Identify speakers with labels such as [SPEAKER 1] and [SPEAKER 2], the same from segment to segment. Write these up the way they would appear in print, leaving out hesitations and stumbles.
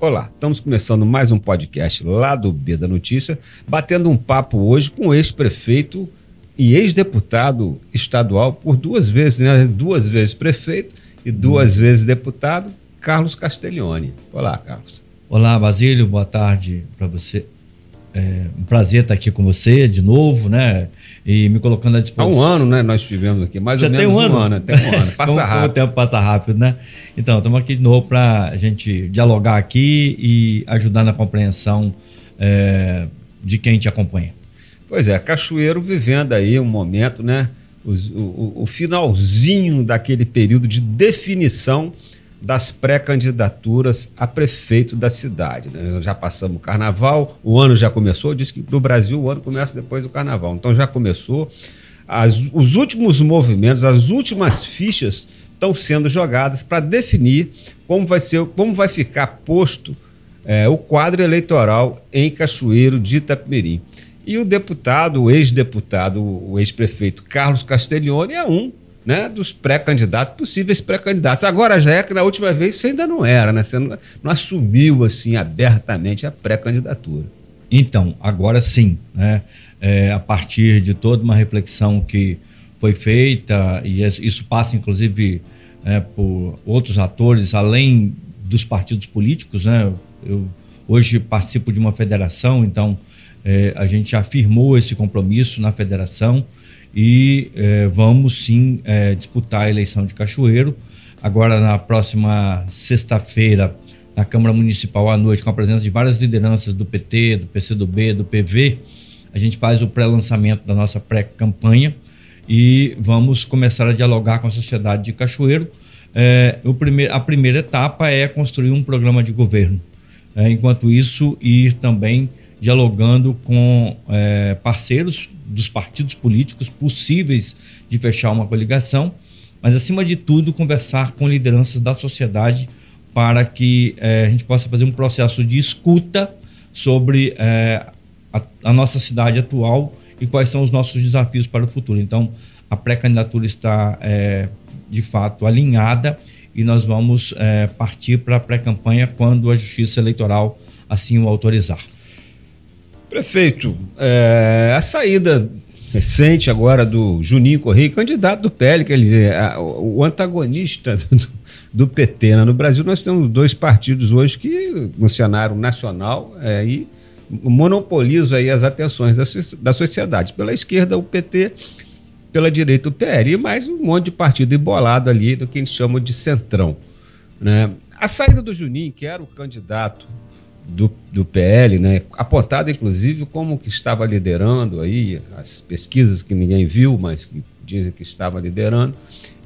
[SPEAKER 1] Olá, estamos começando mais um podcast lá do B da Notícia, batendo um papo hoje com o ex-prefeito e ex-deputado estadual por duas vezes, né? Duas vezes prefeito e duas vezes deputado, Carlos Castiglione. Olá, Carlos.
[SPEAKER 2] Olá, Basílio, boa tarde para você. É um prazer estar aqui com você de novo, né? E me colocando à disposição.
[SPEAKER 1] Há um ano, né? Nós estivemos aqui, mais ou menos
[SPEAKER 2] um ano.
[SPEAKER 1] Tem um ano, passa rápido.
[SPEAKER 2] Como o tempo passa rápido, né? Então, estamos aqui de novo para a gente dialogar aqui e ajudar na compreensão de quem te acompanha.
[SPEAKER 1] Pois é, Cachoeiro vivendo aí um momento, né? O finalzinho daquele período de definição das pré-candidaturas a prefeito da cidade, né? Já passamos o carnaval, o ano já começou, diz que no Brasil o ano começa depois do carnaval, então já começou, os últimos movimentos, as últimas fichas estão sendo jogadas para definir como vai ficar posto o quadro eleitoral em Cachoeiro de Itapemirim. E o deputado, o ex-deputado, o ex-prefeito Carlos Castiglione é um, né, dos pré-candidatos, possíveis pré-candidatos. Agora já é que na última vez você ainda não era, né? Você não assumiu assim abertamente a pré-candidatura.
[SPEAKER 2] Então, agora sim, né? A partir de toda uma reflexão que foi feita, e isso passa inclusive por outros atores, além dos partidos políticos, né? Eu hoje participo de uma federação, então a gente afirmou esse compromisso na federação e vamos sim disputar a eleição de Cachoeiro. Agora, na próxima sexta-feira, na Câmara Municipal à noite, com a presença de várias lideranças do PT, do PCdoB, do PV, a gente faz o pré-lançamento da nossa pré-campanha e vamos começar a dialogar com a sociedade de Cachoeiro. A primeira etapa é construir um programa de governo. Enquanto isso, ir também dialogando com parceiros dos partidos políticos possíveis de fechar uma coligação, mas acima de tudo conversar com lideranças da sociedade para que a gente possa fazer um processo de escuta sobre a nossa cidade atual e quais são os nossos desafios para o futuro. Então, a pré-candidatura está de fato alinhada e nós vamos partir para a pré-campanha quando a Justiça Eleitoral assim o autorizar.
[SPEAKER 1] Prefeito, a saída recente agora do Juninho Correia, candidato do PL, quer dizer, o antagonista do PT, né? No Brasil nós temos dois partidos hoje que no cenário nacional e monopolizam aí as atenções da sociedade. Pela esquerda o PT, pela direita o PL e mais um monte de partido embolado ali do que a gente chama de centrão, né? A saída do Juninho, que era o candidato do PL, né, apontado inclusive como que estava liderando aí as pesquisas que ninguém viu, mas que dizem que estava liderando,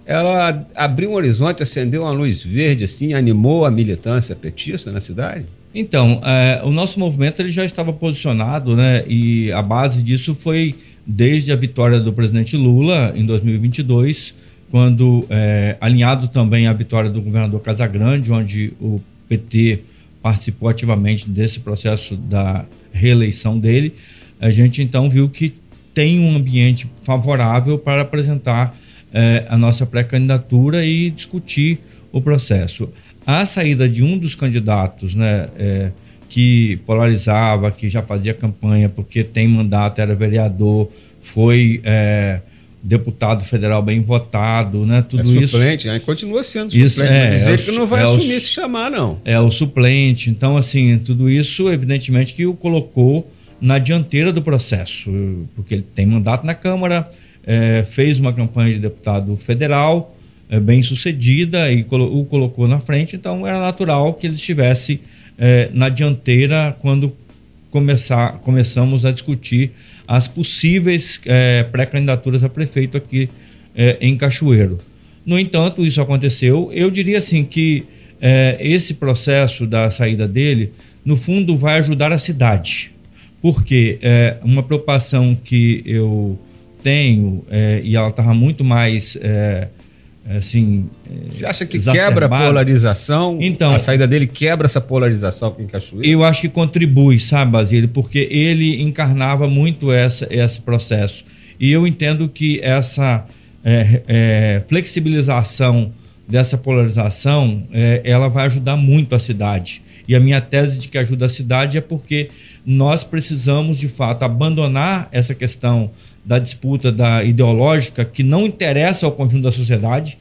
[SPEAKER 1] ela abriu um horizonte, acendeu uma luz verde, assim, animou a militância petista na cidade?
[SPEAKER 2] Então, o nosso movimento ele já estava posicionado, né, e a base disso foi desde a vitória do presidente Lula em 2022, quando alinhado também à vitória do governador Casagrande, onde o PT participou ativamente desse processo da reeleição dele, a gente então viu que tem um ambiente favorável para apresentar a nossa pré-candidatura e discutir o processo. A saída de um dos candidatos, né, que polarizava, que já fazia campanha porque tem mandato, era vereador, foi deputado federal bem votado, né? Tudo isso.
[SPEAKER 1] Suplente, né? Continua sendo suplente. Isso, dizer que não vai assumir se chamar, não.
[SPEAKER 2] É o suplente. Então, assim, tudo isso, evidentemente, que o colocou na dianteira do processo, porque ele tem mandato na Câmara, fez uma campanha de deputado federal bem sucedida e o colocou na frente, então era natural que ele estivesse na dianteira quando começamos a discutir as possíveis pré-candidaturas a prefeito aqui em Cachoeiro. No entanto, isso aconteceu. Eu diria assim que esse processo da saída dele, no fundo, vai ajudar a cidade, porque uma preocupação que eu tenho e ela estava muito mais assim.
[SPEAKER 1] Você acha que quebra a polarização?
[SPEAKER 2] Então,
[SPEAKER 1] a saída dele quebra essa polarização aqui em Cachoeiro?
[SPEAKER 2] Eu acho que contribui, sabe, Basílio, porque ele encarnava muito esse processo. E eu entendo que essa flexibilização dessa polarização, ela vai ajudar muito a cidade. E a minha tese de que ajuda a cidade é porque nós precisamos, de fato, abandonar essa questão da disputa ideológica que não interessa ao conjunto da sociedade.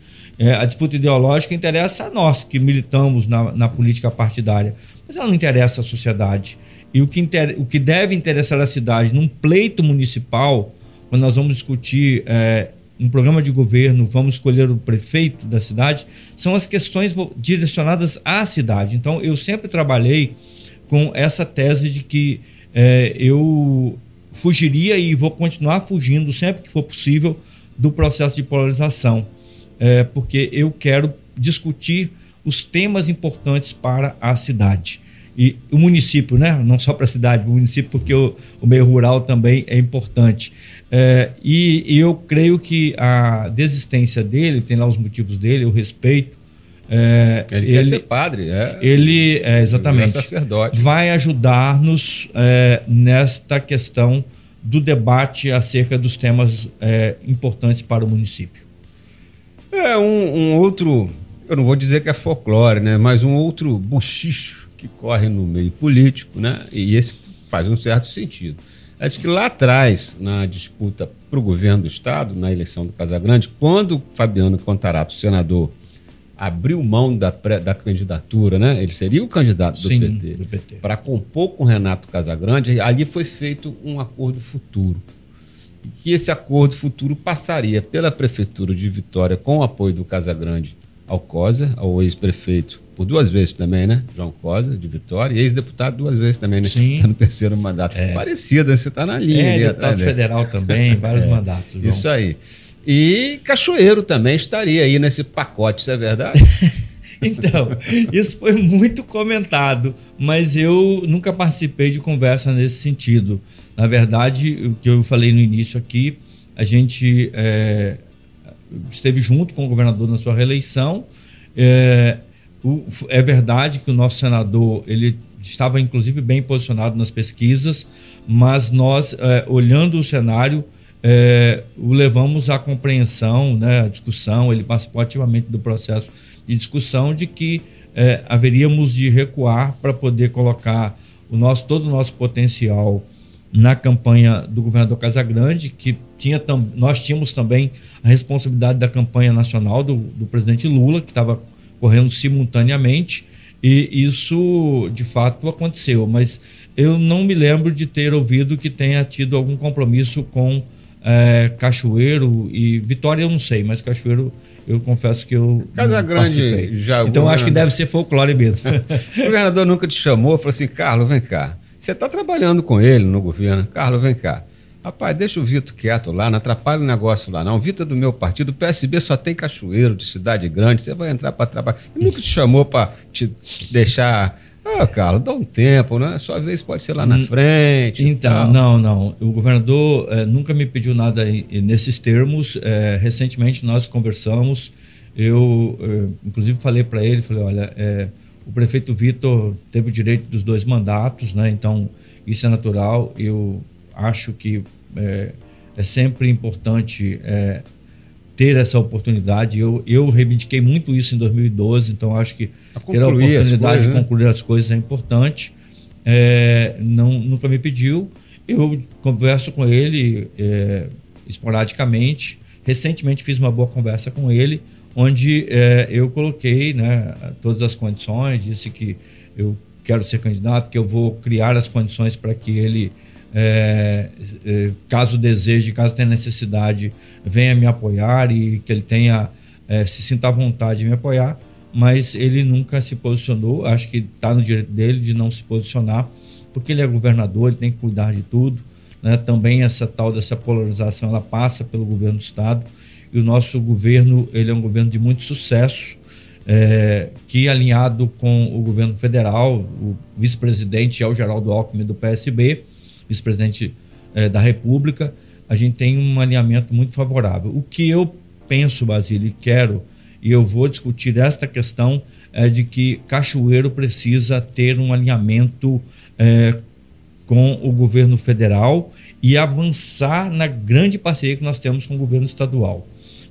[SPEAKER 2] A disputa ideológica interessa a nós que militamos na política partidária, mas ela não interessa à sociedade. E o que deve interessar a cidade num pleito municipal, quando nós vamos discutir um programa de governo, vamos escolher o prefeito da cidade, são as questões direcionadas à cidade. Então, eu sempre trabalhei com essa tese de que eu fugiria e vou continuar fugindo sempre que for possível do processo de polarização, porque eu quero discutir os temas importantes para a cidade. E o município, né? Não só para a cidade, o município, porque o meio rural também é importante. E eu creio que a desistência dele, tem lá os motivos dele, eu respeito.
[SPEAKER 1] Ele quer ser padre.
[SPEAKER 2] Exatamente.
[SPEAKER 1] Ele é sacerdote.
[SPEAKER 2] Vai ajudar-nos nesta questão do debate acerca dos temas importantes para o município.
[SPEAKER 1] Um outro, eu não vou dizer que é folclore, né? Mas um outro bochicho que corre no meio político, né? E esse faz um certo sentido. É de que lá atrás, na disputa para o governo do Estado, na eleição do Casagrande, quando Fabiano Contarato, senador, abriu mão da candidatura, né? Ele seria o candidato do PT, para compor com Renato Casagrande, ali foi feito um acordo futuro. E que esse acordo futuro passaria pela Prefeitura de Vitória com o apoio do Casagrande ao Cosa, ao ex-prefeito, por 2 vezes também, né? João Cosa, de Vitória, e ex-deputado 2 vezes também, né?
[SPEAKER 2] Sim.
[SPEAKER 1] No 3º mandato. Parecido, você está na linha.
[SPEAKER 2] Deputado federal também, vários mandatos. João.
[SPEAKER 1] Isso aí. E Cachoeiro também estaria aí nesse pacote, isso é verdade?
[SPEAKER 2] Então, isso foi muito comentado, mas eu nunca participei de conversa nesse sentido. Na verdade, o que eu falei no início aqui, a gente esteve junto com o governador na sua reeleição. É verdade que o nosso senador ele estava inclusive bem posicionado nas pesquisas, mas nós, olhando o cenário, o levamos à compreensão, né, à discussão, ele participou ativamente do processo de discussão de que haveríamos de recuar para poder colocar todo o nosso potencial na campanha do governador Casagrande, que nós tínhamos também a responsabilidade da campanha nacional do presidente Lula, que estava correndo simultaneamente, e isso de fato aconteceu, mas eu não me lembro de ter ouvido que tenha tido algum compromisso com Cachoeiro e Vitória, eu não sei, mas Cachoeiro eu confesso que eu
[SPEAKER 1] Casagrande já...
[SPEAKER 2] Então acho que deve ser folclore mesmo.
[SPEAKER 1] O governador nunca te chamou, falou assim: Carlos, vem cá, você está trabalhando com ele no governo, Carlos, vem cá. Rapaz, deixa o Vitor quieto lá, não atrapalha o negócio lá não. O Vitor é do meu partido, o PSB só tem Cachoeiro de cidade grande, você vai entrar para trabalhar. Ele nunca te chamou para te deixar... Carlos, dá um tempo, né? Sua vez pode ser lá na frente.
[SPEAKER 2] Então, não. O governador nunca me pediu nada nesses termos. Recentemente nós conversamos, eu inclusive falei para ele, olha, o prefeito Vitor teve o direito dos 2 mandatos, né? Então isso é natural. Eu acho que é sempre importante ter essa oportunidade. Eu reivindiquei muito isso em 2012, então acho que ter a oportunidade de concluir as coisas é importante. Nunca me pediu. Eu converso com ele esporadicamente. Recentemente fiz uma boa conversa com ele, onde eu coloquei, né, todas as condições, disse que eu quero ser candidato, que eu vou criar as condições para que ele, caso deseje, caso tenha necessidade, venha me apoiar e que ele tenha, se sinta à vontade de me apoiar, mas ele nunca se posicionou. Acho que está no direito dele de não se posicionar, porque ele é governador, ele tem que cuidar de tudo, né? Também essa tal dessa polarização, ela passa pelo governo do Estado, e o nosso governo, ele é um governo de muito sucesso, que alinhado com o governo federal, o vice-presidente é o Geraldo Alckmin do PSB, vice-presidente da República, a gente tem um alinhamento muito favorável. O que eu penso, Basílio, e quero, e eu vou discutir esta questão, é de que Cachoeiro precisa ter um alinhamento com o governo federal e avançar na grande parceria que nós temos com o governo estadual,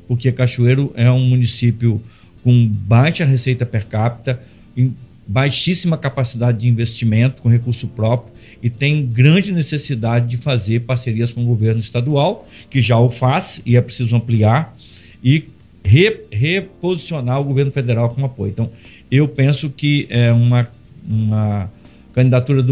[SPEAKER 2] porque Cachoeiro é um município com baixa receita per capita, em baixíssima capacidade de investimento com recurso próprio e tem grande necessidade de fazer parcerias com o governo estadual, que já o faz e é preciso ampliar, e reposicionar o governo federal com apoio. Então, eu penso que é uma candidatura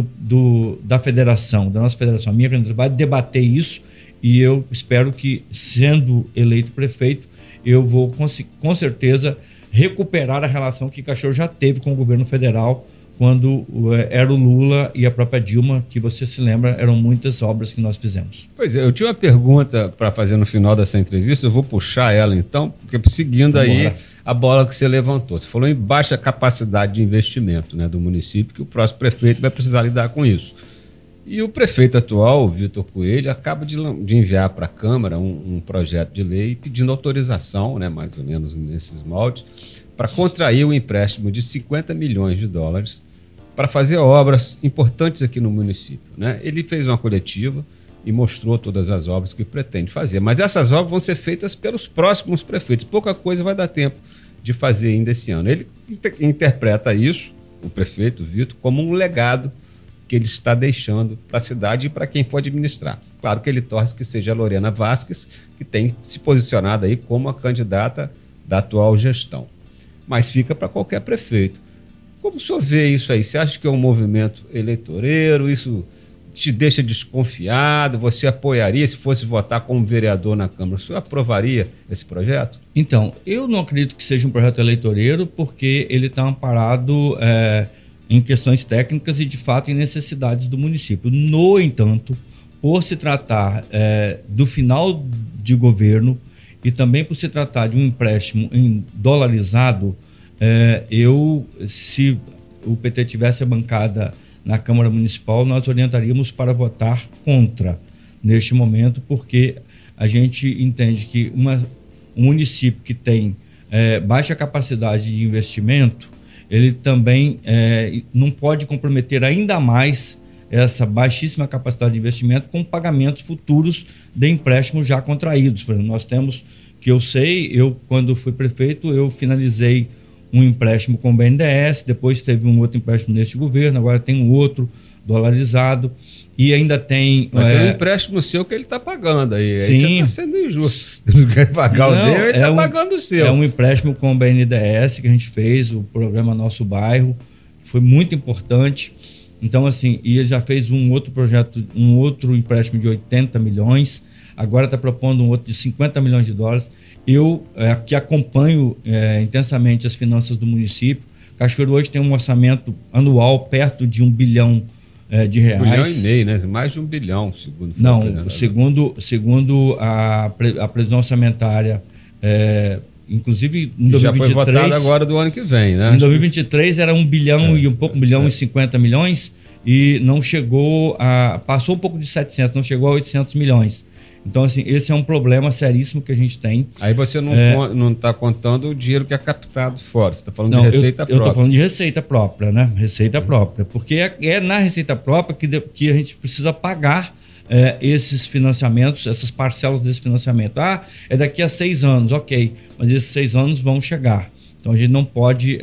[SPEAKER 2] da federação, da nossa federação, a minha candidatura, vai debater isso, e eu espero que, sendo eleito prefeito, eu vou com certeza recuperar a relação que Cachoeiro já teve com o governo federal quando era o Lula e a própria Dilma, que você se lembra, eram muitas obras que nós fizemos.
[SPEAKER 1] Pois é, eu tinha uma pergunta para fazer no final dessa entrevista, eu vou puxar ela então, porque seguindo aí a bola que você levantou. Você falou em baixa capacidade de investimento, né, do município, que o próximo prefeito vai precisar lidar com isso. E o prefeito atual, Vitor Coelho, acaba de enviar para a Câmara um projeto de lei pedindo autorização, né, mais ou menos nesses moldes, para contrair um empréstimo de 50 milhões de dólares para fazer obras importantes aqui no município, né? Ele fez uma coletiva e mostrou todas as obras que pretende fazer, mas essas obras vão ser feitas pelos próximos prefeitos. Pouca coisa vai dar tempo de fazer ainda esse ano. Ele interpreta isso, o prefeito Vitor, como um legado que ele está deixando para a cidade e para quem for administrar. Claro que ele torce que seja a Lorena Vasquez, que tem se posicionado aí como a candidata da atual gestão. Mas fica para qualquer prefeito. Como o senhor vê isso aí? Você acha que é um movimento eleitoreiro? Isso te deixa desconfiado? Você apoiaria, se fosse votar como vereador na Câmara? O senhor aprovaria esse projeto?
[SPEAKER 2] Então, eu não acredito que seja um projeto eleitoreiro, porque ele está amparado em questões técnicas e, de fato, em necessidades do município. No entanto, por se tratar do final de governo e também por se tratar de um empréstimo em dolarizado, se o PT tivesse a bancada na Câmara Municipal, nós orientaríamos para votar contra neste momento, porque a gente entende que um município que tem baixa capacidade de investimento, ele também não pode comprometer ainda mais essa baixíssima capacidade de investimento com pagamentos futuros de empréstimos já contraídos. Por exemplo, nós temos, que eu quando fui prefeito, eu finalizei um empréstimo com o BNDES, depois teve um outro empréstimo neste governo, agora tem um outro dolarizado, e ainda tem...
[SPEAKER 1] Mas tem um empréstimo seu que ele está pagando aí.
[SPEAKER 2] Sim.
[SPEAKER 1] Aí você está sendo injusto. Ele quer pagar o dele, ele está pagando o seu.
[SPEAKER 2] É um empréstimo com o BNDES que a gente fez, o programa Nosso Bairro, que foi muito importante. Então, assim, e ele já fez um outro projeto, um outro empréstimo de 80 milhões, agora está propondo um outro de 50 milhões de dólares. Eu, que acompanho intensamente as finanças do município, Cachoeiro hoje tem um orçamento anual perto de 1 bilhão de reais.
[SPEAKER 1] 1,5 bilhão, né? Mais de 1 bilhão, segundo.
[SPEAKER 2] Não, segundo a previsão orçamentária, inclusive em 2023...
[SPEAKER 1] Já foi votado agora do ano que vem, né?
[SPEAKER 2] Em 2023 era 1 bilhão e um pouco, 1 bilhão e 50 milhões, e não chegou passou um pouco de 700, não chegou a 800 milhões. Então, assim, esse é um problema seríssimo que a gente tem. Aí
[SPEAKER 1] você não está contando o dinheiro que é captado fora, você está falando de receita própria.
[SPEAKER 2] Eu estou falando de receita própria, né? Receita própria, porque é na receita própria que a gente precisa pagar esses financiamentos, essas parcelas desse financiamento. É daqui a 6 anos, ok, mas esses 6 anos vão chegar. Então, a gente não pode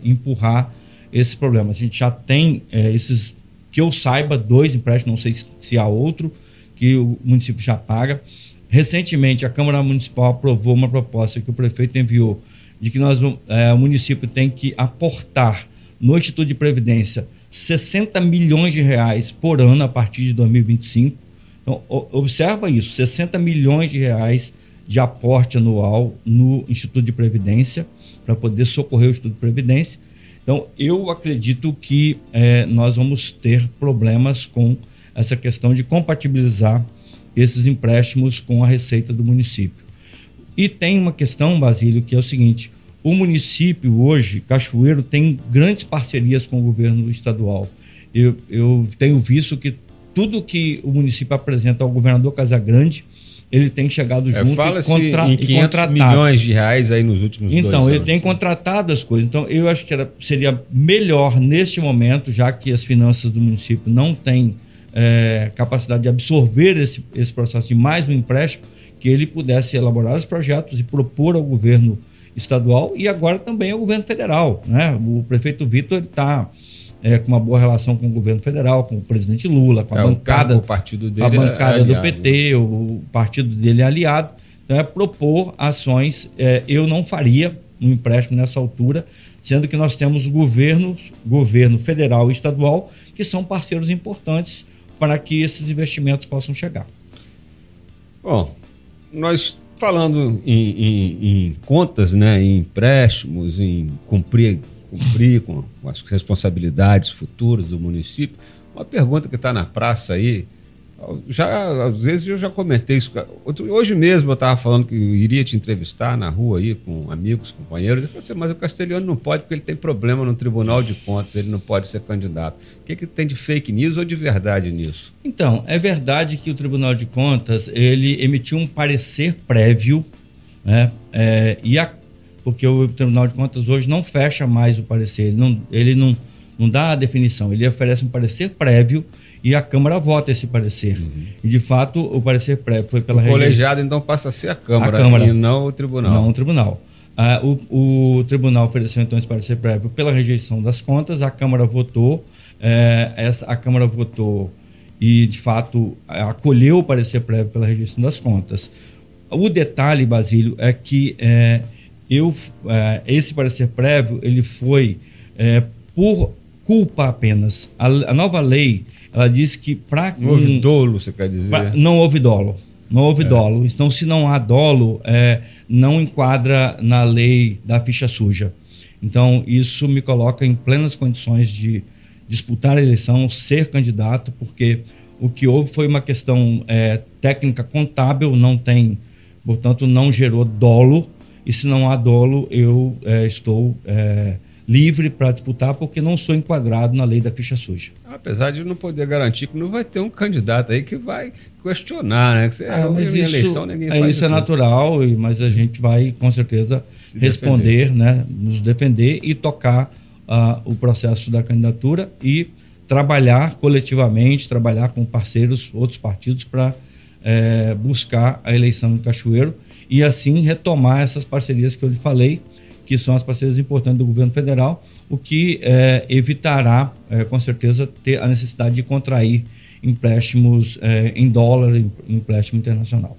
[SPEAKER 2] empurrar esse problema. A gente já tem esses, que eu saiba, 2 empréstimos, não sei se há outro, que o município já paga. Recentemente, a Câmara Municipal aprovou uma proposta que o prefeito enviou de que o município tem que aportar no Instituto de Previdência 60 milhões de reais por ano a partir de 2025. Então, observa isso, 60 milhões de reais de aporte anual no Instituto de Previdência para poder socorrer o Instituto de Previdência. Então, eu acredito que nós vamos ter problemas com essa questão de compatibilizar esses empréstimos com a receita do município. E tem uma questão, Basílio, que é o seguinte: o município hoje, Cachoeiro, tem grandes parcerias com o governo estadual. Eu tenho visto que tudo que o município apresenta ao governador Casagrande, ele tem chegado junto
[SPEAKER 1] em 500 milhões de reais aí nos últimos 2 anos.
[SPEAKER 2] Então, ele tem contratado as coisas. Então, eu acho que seria melhor, neste momento, já que as finanças do município não têm capacidade de absorver esse processo de mais um empréstimo, que ele pudesse elaborar os projetos e propor ao governo estadual e agora também ao governo federal, né? O prefeito Vitor está com uma boa relação com o governo federal, com o presidente Lula, com a bancada,
[SPEAKER 1] o partido dele,
[SPEAKER 2] a bancada do
[SPEAKER 1] aliado,
[SPEAKER 2] PT, o partido dele é aliado. Então, propor ações. Eu não faria um empréstimo nessa altura, sendo que nós temos governo federal e estadual, que são parceiros importantes para que esses investimentos possam chegar. Bom,
[SPEAKER 1] nós falando em contas, né, em empréstimos, em cumprir com as responsabilidades futuras do município, uma pergunta que está na praça aí, às vezes eu já comentei isso. Hoje mesmo eu estava falando que eu iria te entrevistar na rua aí com amigos, companheiros. Eu falei assim, mas o Castelhano não pode porque ele tem problema no Tribunal de Contas, ele não pode ser candidato. O que tem de fake news ou de verdade nisso?
[SPEAKER 2] Então, é verdade que o Tribunal de Contas ele emitiu um parecer prévio, né? Porque o Tribunal de Contas hoje não fecha mais o parecer, ele não dá a definição, ele oferece um parecer prévio e a Câmara vota esse parecer. E, de fato, o parecer prévio foi pela
[SPEAKER 1] região. O colegiado, então, passa a ser a Câmara e não o Tribunal.
[SPEAKER 2] Não o Tribunal. O Tribunal ofereceu, então, esse parecer prévio pela rejeição das contas, a Câmara votou, a Câmara votou e, de fato, acolheu o parecer prévio pela rejeição das contas. O detalhe, Basílio, é que esse parecer prévio ele foi por culpa apenas. A nova lei, ela diz que para...
[SPEAKER 1] Não houve dolo, você quer dizer?
[SPEAKER 2] Não houve dolo. Não houve dolo. Então, se não há dolo, não enquadra na lei da ficha suja. Então, isso me coloca em plenas condições de disputar a eleição, ser candidato, porque o que houve foi uma questão técnica contábil, portanto, não gerou dolo. E se não há dolo, eu estou livre para disputar, porque não sou enquadrado na lei da ficha suja.
[SPEAKER 1] Apesar de não poder garantir que não vai ter um candidato aí que vai questionar, né? Que
[SPEAKER 2] mas eleição ninguém faz isso. É natural, mas a gente vai, com certeza, responder, né? Nos defender e tocar o processo da candidatura e trabalhar coletivamente, trabalhar com parceiros, outros partidos, para buscar a eleição em Cachoeiro e assim retomar essas parcerias que eu lhe falei, que são as parcerias importantes do governo federal, o que evitará, com certeza, ter a necessidade de contrair empréstimos em dólar, empréstimo internacional.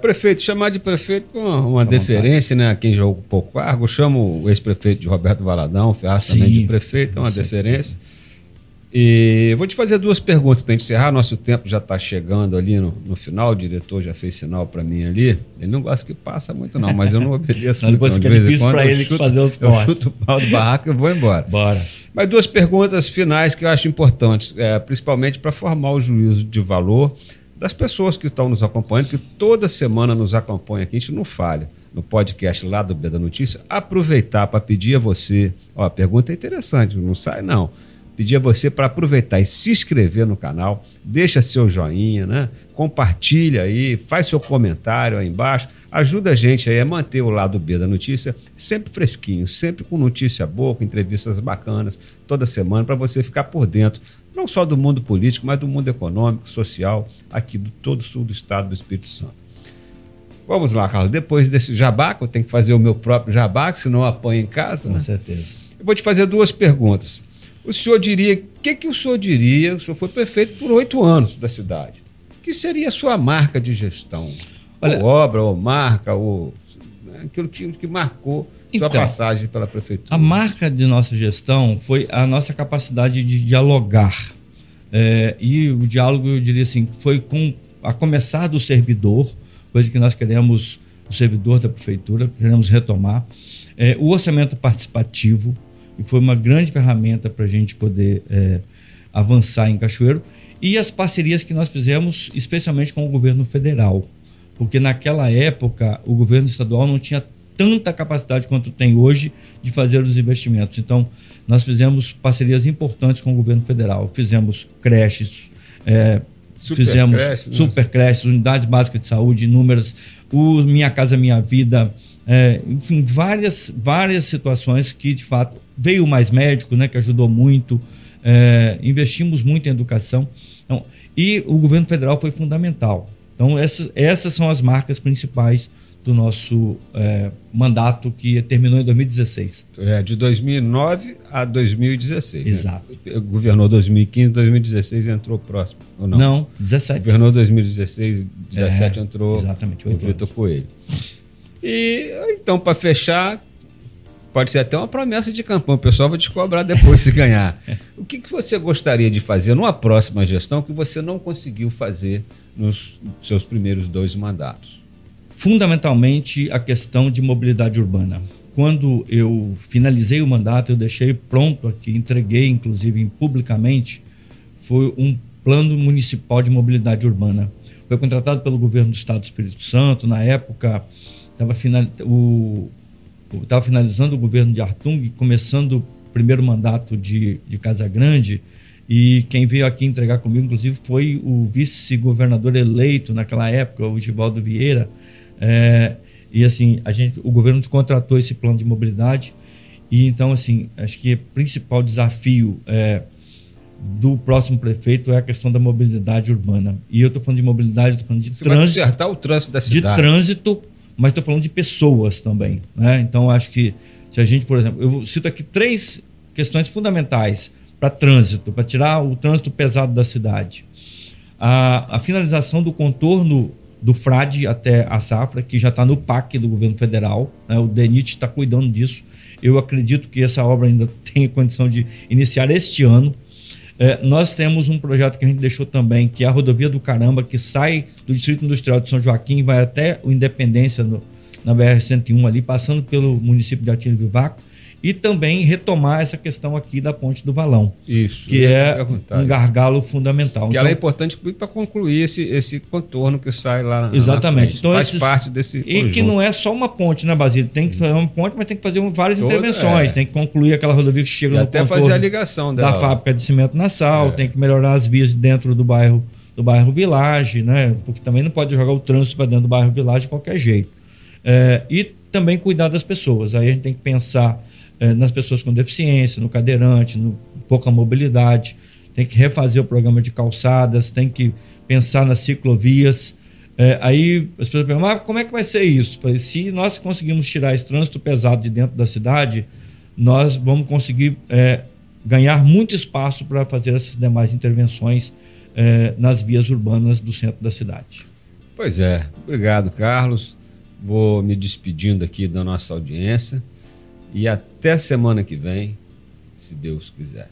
[SPEAKER 1] Prefeito, chamar de prefeito com uma deferência, né? Quem já ocupou o cargo, chamo o ex-prefeito de Roberto Valadão, Ferraz também de prefeito, é uma deferência. E vou te fazer duas perguntas para a gente encerrar. Nosso tempo já está chegando ali no final. O diretor já fez sinal para mim ali. Ele não gosta que passa muito, não, mas eu não obedeço muito.
[SPEAKER 2] Depois fica difícil para ele fazer os cortes.
[SPEAKER 1] Eu chuto o pau do barraco e vou embora.
[SPEAKER 2] Bora.
[SPEAKER 1] Mas duas perguntas finais que eu acho importantes, principalmente para formar o juízo de valor das pessoas que estão nos acompanhando, que toda semana nos acompanham aqui. A gente não falha no podcast lá do B da Notícia. Aproveitar para pedir a você. A pergunta é interessante, não sai não. Pedir a você para aproveitar e se inscrever no canal, deixa seu joinha, né? Compartilha aí, faz seu comentário aí embaixo, ajuda a gente aí a manter o lado B da notícia sempre fresquinho, sempre com notícia boa, com entrevistas bacanas, toda semana, para você ficar por dentro, não só do mundo político, mas do mundo econômico, social, aqui do todo o sul do estado do Espírito Santo. Vamos lá, Carlos, depois desse jabá, que eu tenho que fazer o meu próprio jabá, que senão eu apanho em casa.
[SPEAKER 2] Com certeza.
[SPEAKER 1] Eu vou te fazer duas perguntas. O senhor diria, o senhor diria, o senhor foi prefeito por 8 anos da cidade, que seria a sua marca de gestão? Olha, ou obra, ou marca, ou aquilo que marcou sua passagem pela prefeitura?
[SPEAKER 2] A marca de nossa gestão foi a nossa capacidade de dialogar. E o diálogo, eu diria assim, foi a começar do servidor, coisa que nós queremos, o servidor da prefeitura, queremos retomar. O orçamento participativo, e foi uma grande ferramenta para a gente poder avançar em Cachoeiro, e as parcerias que nós fizemos, especialmente com o governo federal, porque naquela época o governo estadual não tinha tanta capacidade quanto tem hoje de fazer os investimentos. Então, nós fizemos parcerias importantes com o governo federal, fizemos creches, fizemos super creches, unidades básicas de saúde, inúmeras, o Minha Casa Minha Vida, enfim, várias situações que, de fato, veio o Mais Médico, né, que ajudou muito, investimos muito em educação. Então, e o governo federal foi fundamental. Então, essas são as marcas principais do nosso mandato, que terminou em 2016.
[SPEAKER 1] De 2009 a 2016.
[SPEAKER 2] Exato.
[SPEAKER 1] Né? Governou 2015, 2016 entrou próximo, ou não?
[SPEAKER 2] Não, 17.
[SPEAKER 1] Governou 2016, 17 entrou
[SPEAKER 2] exatamente,
[SPEAKER 1] o Vitor Coelho. E então, para fechar, pode ser até uma promessa de campanha, o pessoal vai te cobrar depois se ganhar. O que você gostaria de fazer numa próxima gestão que você não conseguiu fazer nos seus primeiros 2 mandatos?
[SPEAKER 2] Fundamentalmente a questão de mobilidade urbana. Quando eu finalizei o mandato, eu deixei pronto aqui, entreguei inclusive publicamente, foi um plano municipal de mobilidade urbana. Foi contratado pelo governo do estado do Espírito Santo, na época estava finalizando o governo de Artung, começando o primeiro mandato de Casagrande, e quem veio aqui entregar comigo, inclusive, foi o vice-governador eleito naquela época, o Givaldo Vieira. E assim, o governo contratou esse plano de mobilidade, e então assim, acho que o principal desafio do próximo prefeito é a questão da mobilidade urbana. E eu estou falando de mobilidade, estou falando de
[SPEAKER 1] Você
[SPEAKER 2] trânsito.
[SPEAKER 1] vai consertar o trânsito da cidade.
[SPEAKER 2] De trânsito, mas estou falando de pessoas também, né? Então acho que se a gente, por exemplo, eu cito aqui 3 questões fundamentais para trânsito, para tirar o trânsito pesado da cidade. A finalização do contorno do Frade até a Safra, que já está no PAC do governo federal, né? O DENIT está cuidando disso. Eu acredito que essa obra ainda tem condição de iniciar este ano. Nós temos um projeto que a gente deixou também, que é a Rodovia do Caramba, que sai do Distrito Industrial de São Joaquim, vai até o Independência, na BR-101 ali, passando pelo município de Atílio Vivaco, e também retomar essa questão aqui da Ponte do Valão.
[SPEAKER 1] Isso,
[SPEAKER 2] que é um gargalo fundamental.
[SPEAKER 1] Que ela é importante para concluir esse contorno que sai lá na
[SPEAKER 2] exatamente.
[SPEAKER 1] frente.
[SPEAKER 2] Então,
[SPEAKER 1] faz parte desse conjunto.
[SPEAKER 2] E que não é só uma ponte, né, Basílio? Tem que fazer uma ponte, mas tem que fazer várias intervenções. Tem que concluir aquela rodovia que chega
[SPEAKER 1] e
[SPEAKER 2] no
[SPEAKER 1] até fazer a ligação
[SPEAKER 2] da fábrica de cimento Nassau, tem que melhorar as vias dentro do bairro Village, né? Porque também não pode jogar o trânsito para dentro do bairro Village de qualquer jeito. E também cuidar das pessoas. Aí a gente tem que pensar nas pessoas com deficiência, no cadeirante, no pouca mobilidade, tem que refazer o programa de calçadas, tem que pensar nas ciclovias. Aí as pessoas perguntam, mas como é que vai ser isso? Falei, se nós conseguirmos tirar esse trânsito pesado de dentro da cidade, nós vamos conseguir ganhar muito espaço para fazer essas demais intervenções nas vias urbanas do centro da cidade.
[SPEAKER 1] Pois é, obrigado, Carlos. Vou me despedindo aqui da nossa audiência. E até semana que vem, se Deus quiser.